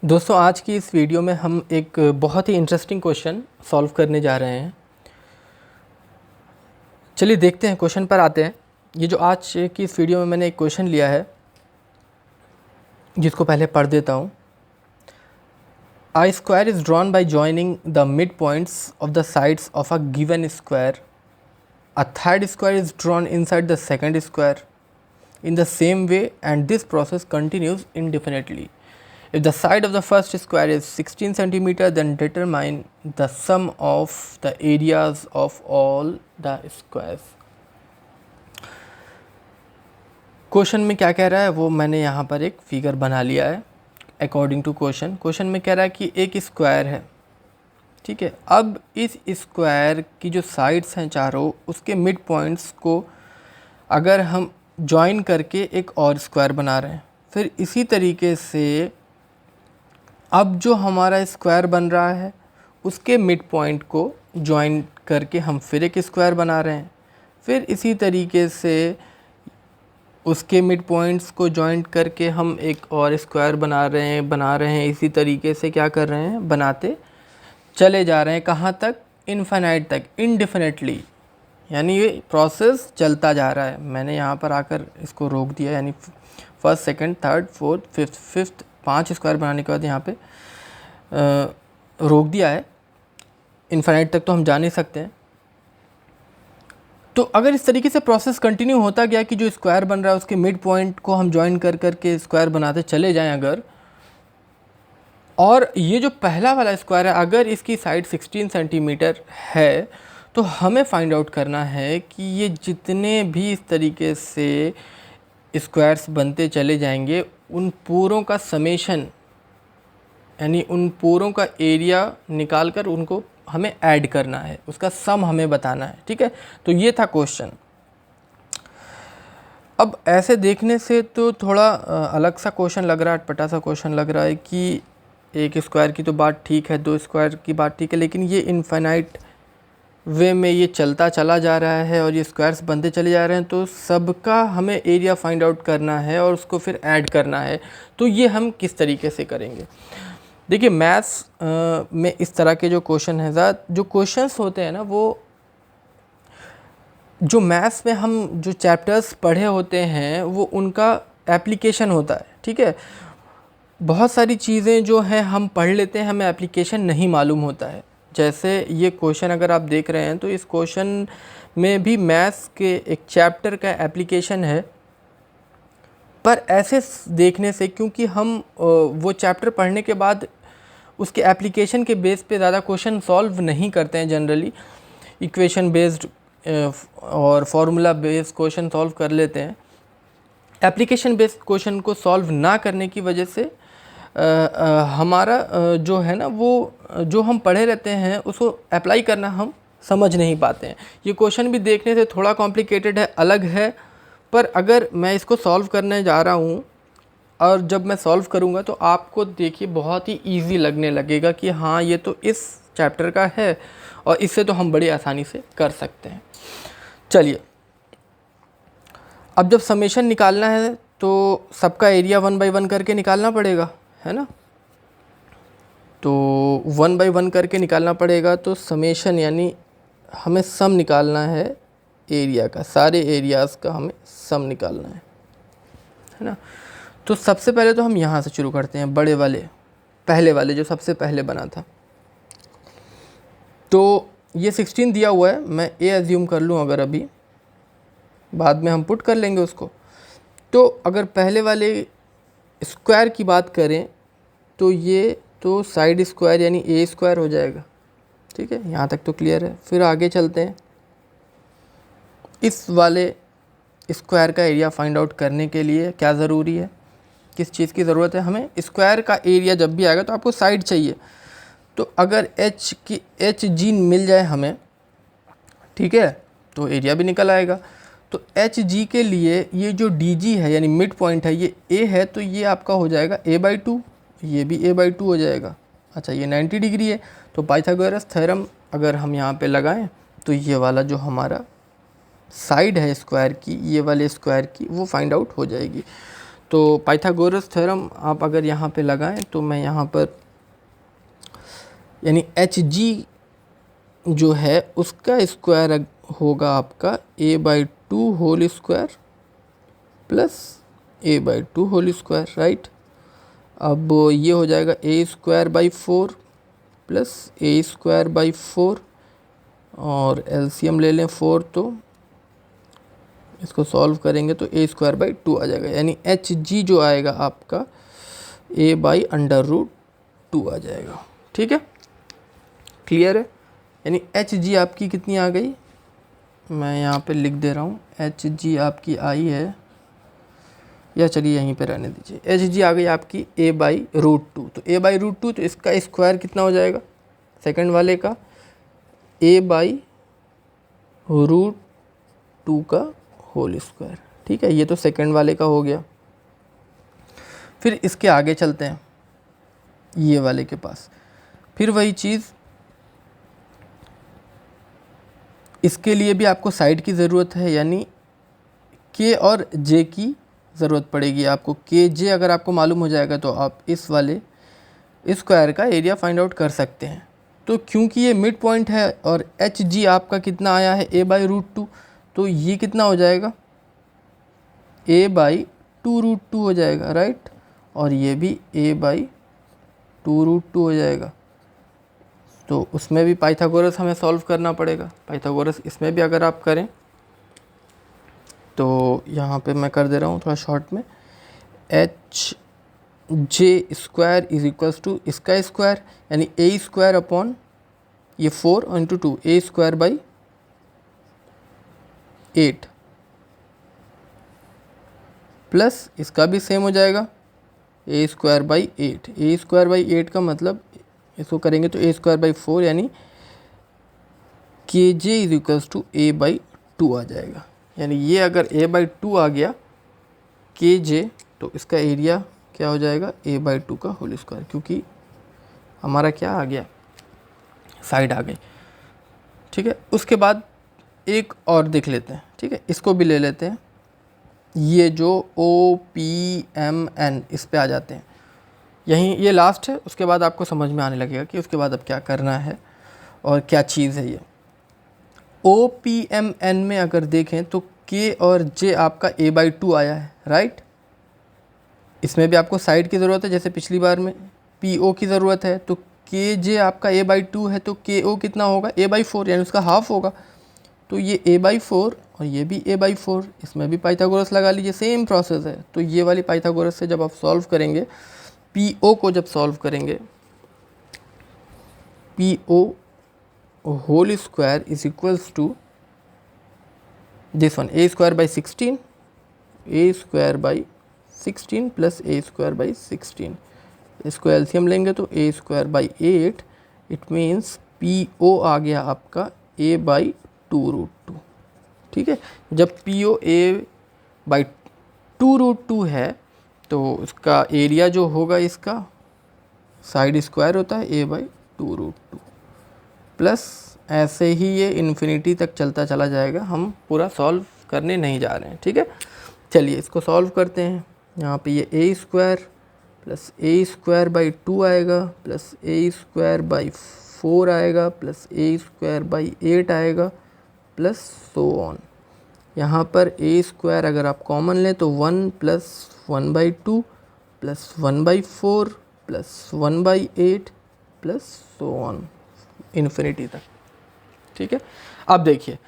दोस्तों आज की इस वीडियो में हम एक बहुत ही इंटरेस्टिंग क्वेश्चन सॉल्व करने जा रहे हैं। चलिए देखते हैं, क्वेश्चन पर आते हैं। ये जो आज की इस वीडियो में मैंने एक क्वेश्चन लिया है जिसको पहले पढ़ देता हूँ। A square is drawn by joining the midpoints of the sides of a given square. A third square is drawn inside the second square in the same way, and this process continues indefinitely. If the side of the first square is 16 centimeter, then determine the sum of the areas of all the squares. Question में क्या कह रहा है वो मैंने यहाँ पर एक फिगर बना लिया है अकॉर्डिंग टू क्वेश्चन में कह रहा है कि एक स्क्वायर है, ठीक है। अब इस स्क्वायर की जो साइड्स हैं चारों, उसके मिड पॉइंट्स को अगर हम जॉइन करके एक और स्क्वायर बना रहे हैं, फिर इसी तरीके से अब जो हमारा स्क्वायर बन रहा है उसके मिड पॉइंट को जॉइन करके हम फिर एक स्क्वायर बना रहे हैं, फिर इसी तरीके से उसके मिड पॉइंट्स को जॉइन करके हम एक और स्क्वायर बना रहे हैं। इसी तरीके से क्या कर रहे हैं, बनाते चले जा रहे हैं। कहाँ तक? इनफाइनाइट तक, इनडेफिनेटली, यानी ये प्रोसेस चलता जा रहा है। मैंने यहाँ पर आकर इसको रोक दिया, यानी first, second, third, fourth, fifth 5 square बनाने के बाद यहाँ पे रोक दिया है। इनफाइनाइट तक तो हम जा नहीं सकते हैं। तो अगर इस तरीके से प्रोसेस कंटिन्यू होता गया कि जो स्क्वायर बन रहा है उसके मिड पॉइंट को हम जॉइन कर करके स्क्वायर बनाते चले जाएं अगर, और ये जो पहला वाला स्क्वायर है अगर इसकी साइड 16 सेंटीमीटर है, तो हमें फाइंड आउट करना है कि ये जितने भी इस तरीके से स्क्वायर्स बनते चले जाएंगे उन पूरों का समेशन, यानी उन पूरों का एरिया निकाल कर उनको हमें ऐड करना है, उसका सम हमें बताना है, ठीक है। तो ये था क्वेश्चन। अब ऐसे देखने से तो थोड़ा अलग सा क्वेश्चन लग रहा है, अटपटा सा क्वेश्चन लग रहा है कि एक स्क्वायर की तो बात ठीक है, 2 स्क्वायर की बात ठीक है, लेकिन ये इनफाइनाइट वे में ये चलता चला जा रहा है और ये स्क्वायर्स बनते चले जा रहे हैं, तो सबका हमें एरिया फाइंड आउट करना है और उसको फिर ऐड करना है। तो ये हम किस तरीके से करेंगे? देखिए, मैथ्स में इस तरह के जो क्वेश्चन हैं, ज़्यादा जो क्वेश्चंस होते हैं ना, वो जो मैथ्स में हम जो चैप्टर्स पढ़े होते हैं वो उनका एप्लीकेशन होता है, ठीक है। बहुत सारी चीज़ें जो हैं हम पढ़ लेते हैं, हमें एप्लीकेशन नहीं मालूम होता है। जैसे ये क्वेश्चन अगर आप देख रहे हैं तो इस क्वेश्चन में भी मैथ्स के एक चैप्टर का एप्लीकेशन है, पर ऐसे देखने से, क्योंकि हम वो चैप्टर पढ़ने के बाद उसके एप्लीकेशन के बेस पे ज़्यादा क्वेश्चन सॉल्व नहीं करते हैं। जनरली इक्वेशन बेस्ड और फार्मूला बेस्ड क्वेश्चन सॉल्व कर लेते हैं। एप्लीकेशन बेस्ड क्वेश्चन को सॉल्व ना करने की वजह से हमारा जो है ना, वो जो हम पढ़े रहते हैं उसको अप्लाई करना हम समझ नहीं पाते हैं। ये क्वेश्चन भी देखने से थोड़ा कॉम्प्लिकेटेड है, अलग है, पर अगर मैं इसको सॉल्व करने जा रहा हूँ और जब मैं सॉल्व करूँगा तो आपको देखिए बहुत ही इजी लगने लगेगा कि हाँ, ये तो इस चैप्टर का है और इससे तो हम बड़ी आसानी से कर सकते हैं। चलिए, अब जब समेशन निकालना है तो सबका एरिया 1 बाई 1 करके निकालना पड़ेगा, है ना। तो 1 बाई 1 करके निकालना पड़ेगा। तो समेशन यानी हमें सम निकालना है एरिया का, सारे एरियाज़ का हमें सम निकालना है ना। तो सबसे पहले तो हम यहाँ से शुरू करते हैं, बड़े वाले, पहले वाले जो सबसे पहले बना था। तो ये 16 दिया हुआ है, मैं ए एज्यूम कर लूँ अगर, अभी बाद में हम पुट कर लेंगे उसको। तो अगर पहले वाले स्क्वायर की बात करें तो ये तो साइड स्क्वायर यानी ए स्क्वायर हो जाएगा, ठीक है। यहाँ तक तो क्लियर है। फिर आगे चलते हैं। इस वाले स्क्वायर का एरिया फाइंड आउट करने के लिए क्या ज़रूरी है, किस चीज़ की ज़रूरत है हमें? स्क्वायर का एरिया जब भी आएगा तो आपको साइड चाहिए। तो अगर एच जी मिल जाए हमें, ठीक है, तो एरिया भी निकल आएगा। तो एच जी के लिए ये जो डी जी है यानी मिड पॉइंट है, ये ए है, तो ये आपका हो जाएगा a/2, ये भी a/2 हो जाएगा। अच्छा, ये 90 डिग्री है, तो पाइथागोरस थ्योरम अगर हम यहाँ पे लगाएं तो ये वाला जो हमारा साइड है स्क्वायर की, ये वाले स्क्वायर की, वो फाइंड आउट हो जाएगी। तो पाइथागोरस थ्योरम आप अगर यहाँ पे लगाएं तो मैं यहाँ पर यानी एच जी जो है उसका स्क्वायर होगा आपका a/2 whole square plus a/2 whole square, right. अब ये हो जाएगा a² / 4 प्लस a² / 4 और एलसीएम ले लें 4, तो इसको सॉल्व करेंगे तो a² / 2 आ जाएगा, यानी एच जी जो आएगा आपका a/√2 आ जाएगा। ठीक है, क्लियर है। यानी एच जी आपकी कितनी आ गई, मैं यहाँ पे लिख दे रहा हूँ, एच जी आपकी आई है, या चलिए यहीं पे रहने दीजिए, एच जी आ गई आपकी a/√2। तो a/√2 तो इसका स्क्वायर कितना हो जाएगा सेकंड वाले का, a/√2 का होल स्क्वायर। ठीक है, ये तो सेकंड वाले का हो गया। फिर इसके आगे चलते हैं ये वाले के पास, फिर वही चीज़, इसके लिए भी आपको साइड की ज़रूरत है, यानी के और जे की ज़रूरत पड़ेगी आपको। के जे अगर आपको मालूम हो जाएगा तो आप इस वाले स्क्वायर का एरिया फाइंड आउट कर सकते हैं। तो क्योंकि ये मिड पॉइंट है और एच जी आपका कितना आया है a/√2, तो ये कितना हो जाएगा a/2√2 हो जाएगा, राइट। और ये भी a/2√2 हो जाएगा। तो उसमें भी पाइथागोरस हमें सॉल्व करना पड़ेगा। पाइथागोरस इसमें भी अगर आप करें तो यहाँ पे मैं कर दे रहा हूँ थोड़ा शॉर्ट में, H J square is equals to इसका स्क्वायर यानी a² अपॉन ये 4 इंटू 2 a² / 8 प्लस इसका भी सेम हो जाएगा a² / 8। a² / 8 का मतलब इसको करेंगे तो a² / 4 यानी के जे इज इक्वल्स टू a/2 आ जाएगा। यानी ये अगर a/2 आ गया के जे, तो इसका एरिया क्या हो जाएगा a/2 का होल स्क्वायर, क्योंकि हमारा क्या आ गया साइड आ गई। ठीक है, उसके बाद एक और देख लेते हैं। ठीक है, इसको भी ले लेते हैं, ये जो OPMN इस पे आ जाते हैं, यहीं ये लास्ट है, उसके बाद आपको समझ में आने लगेगा कि उसके बाद अब क्या करना है और क्या चीज़ है ये। OPMN में अगर देखें तो K और J आपका a/2 आया है, राइट। इसमें भी आपको साइड की ज़रूरत है, जैसे पिछली बार में PO की ज़रूरत है, तो KJ आपका a/2 है, तो KO कितना होगा a/4 यानी उसका हाफ होगा। तो ये a/4 और ये भी a/4, इसमें भी पाइथागोरस लगा लीजिए, सेम प्रोसेस है। तो ये वाली पाइथागोरस से जब आप सॉल्व करेंगे, PO को जब सॉल्व करेंगे, PO whole square is equals to this one a² / 16 a² / 16 plus a² / 16। इसको एलसीएम लेंगे तो a² / 8, इट मीन्स PO आ गया आपका a/2√2। ठीक है, जब PO a/2√2 है तो उसका एरिया जो होगा इसका साइड स्क्वायर होता है a/2√2 प्लस ऐसे ही ये इन्फिनिटी तक चलता चला जाएगा। हम पूरा सॉल्व करने नहीं जा रहे हैं। ठीक है, चलिए इसको सॉल्व करते हैं। यहाँ पे ये a² प्लस a² / 2 आएगा प्लस a² / 4 आएगा प्लस a² / 8 आएगा प्लस सो ऑन। यहाँ पर a² अगर आप कॉमन लें तो 1 plus 1/2 plus 1/4 plus 1/8 plus so on infinity तक। ठीक है, अब देखिए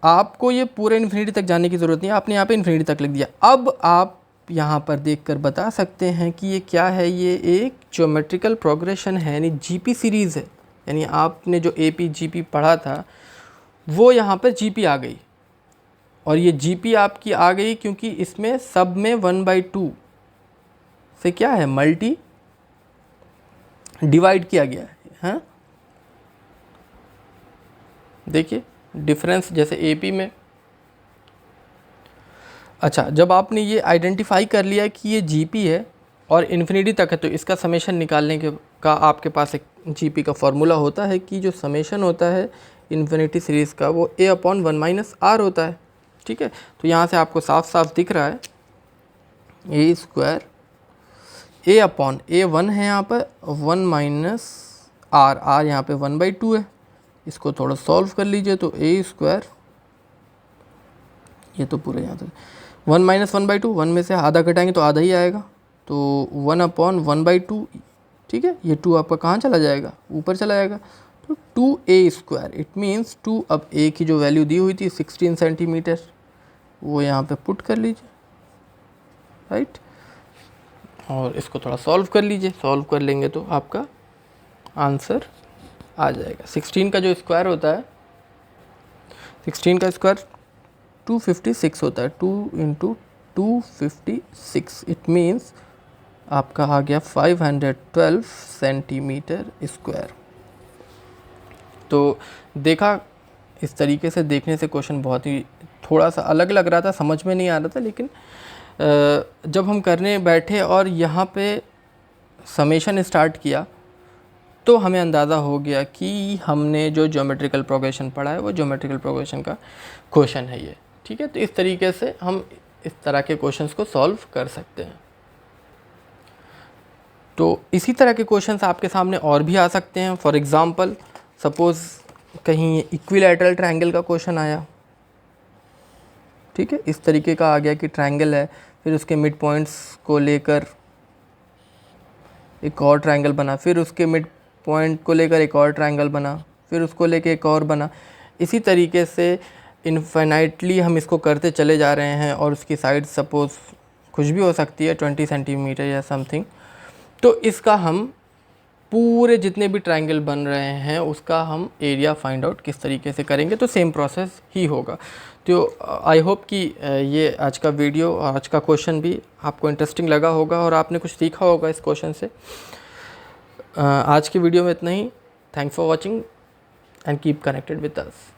आपको ये पूरे इन्फिनिटी तक जाने की ज़रूरत नहीं है, आपने यहाँ पे इन्फिनिटी तक लिख दिया। अब आप यहाँ पर देखकर बता सकते हैं कि ये क्या है, ये एक ज्योमेट्रिकल प्रोग्रेशन है, यानी जीपी सीरीज़ है। यानी आपने जो AP GP पढ़ा था वो यहाँ पर GP आ गई, और ये GP आपकी आ गई क्योंकि इसमें सब में 1/2 से क्या है मल्टी डिवाइड किया गया है। हाँ देखिए डिफरेंस जैसे AP में। अच्छा, जब आपने ये आइडेंटिफाई कर लिया कि ये GP है और इन्फिनिटी तक है, तो इसका समेशन निकालने के का आपके पास एक GP का फॉर्मूला होता है कि जो समेशन होता है इन्फिनिटी सीरीज़ का वो a/1 - r होता है। ठीक है, तो यहाँ से आपको साफ साफ दिख रहा है ए स्क्वायर ए अपॉन ए 1 है यहाँ पर, 1 माइनस आर, आर यहाँ पे 1/2 है। इसको थोड़ा सॉल्व कर लीजिए तो ए स्क्वायर, ये तो पूरे यहाँ तक 1 माइनस 1/2, 1 में से आधा घटाएंगे तो आधा ही आएगा, तो 1 अपॉन 1/2, ठीक है। ये 2 आपका कहाँ चला जाएगा, ऊपर चला जाएगा, तो 2a स्क्वायर। इट मीन्स 2, अब a की जो वैल्यू दी हुई थी 16 सेंटीमीटर, वो यहाँ पे पुट कर लीजिए, राइट। और इसको थोड़ा सॉल्व कर लीजिए, सॉल्व कर लेंगे तो आपका आंसर आ जाएगा। 16 का जो स्क्वायर होता है, 16 का स्क्वायर 256 होता है, 2 × 256, इट मीन्स आपका आ गया 512 सेंटीमीटर स्क्वायर। तो देखा, इस तरीके से देखने से क्वेश्चन बहुत ही थोड़ा सा अलग लग रहा था, समझ में नहीं आ रहा था, लेकिन जब हम करने बैठे और यहाँ पे समेशन स्टार्ट किया तो हमें अंदाज़ा हो गया कि हमने जो ज्योमेट्रिकल प्रोग्रेशन पढ़ा है वो ज्योमेट्रिकल प्रोग्रेशन का क्वेश्चन है ये, ठीक है। तो इस तरीके से हम इस तरह के क्वेश्चंस को सॉल्व कर सकते हैं। तो इसी तरह के क्वेश्चंस आपके सामने और भी आ सकते हैं। फॉर एग्ज़ाम्पल सपोज़ कहीं इक्विलैटरल ट्रायंगल का क्वेश्चन आया, ठीक है, इस तरीके का आ गया कि ट्रायंगल है, फिर उसके मिड पॉइंट्स को लेकर एक और ट्रायंगल बना, फिर उसके मिड पॉइंट को लेकर एक और ट्रायंगल बना, फिर उसको लेकर एक और बना। इसी तरीके से इनफाइनाइटली हम इसको करते चले जा रहे हैं, और उसकी साइड सपोज़ कुछ भी हो सकती है, 20 सेंटीमीटर या समथिंग। तो इसका हम पूरे जितने भी ट्रायंगल बन रहे हैं उसका हम एरिया फाइंड आउट किस तरीके से करेंगे, तो सेम प्रोसेस ही होगा। तो आई होप कि ये आज का वीडियो और आज का क्वेश्चन भी आपको इंटरेस्टिंग लगा होगा और आपने कुछ सीखा होगा इस क्वेश्चन से। आज की वीडियो में इतना ही। Thanks for watching and keep connected with us.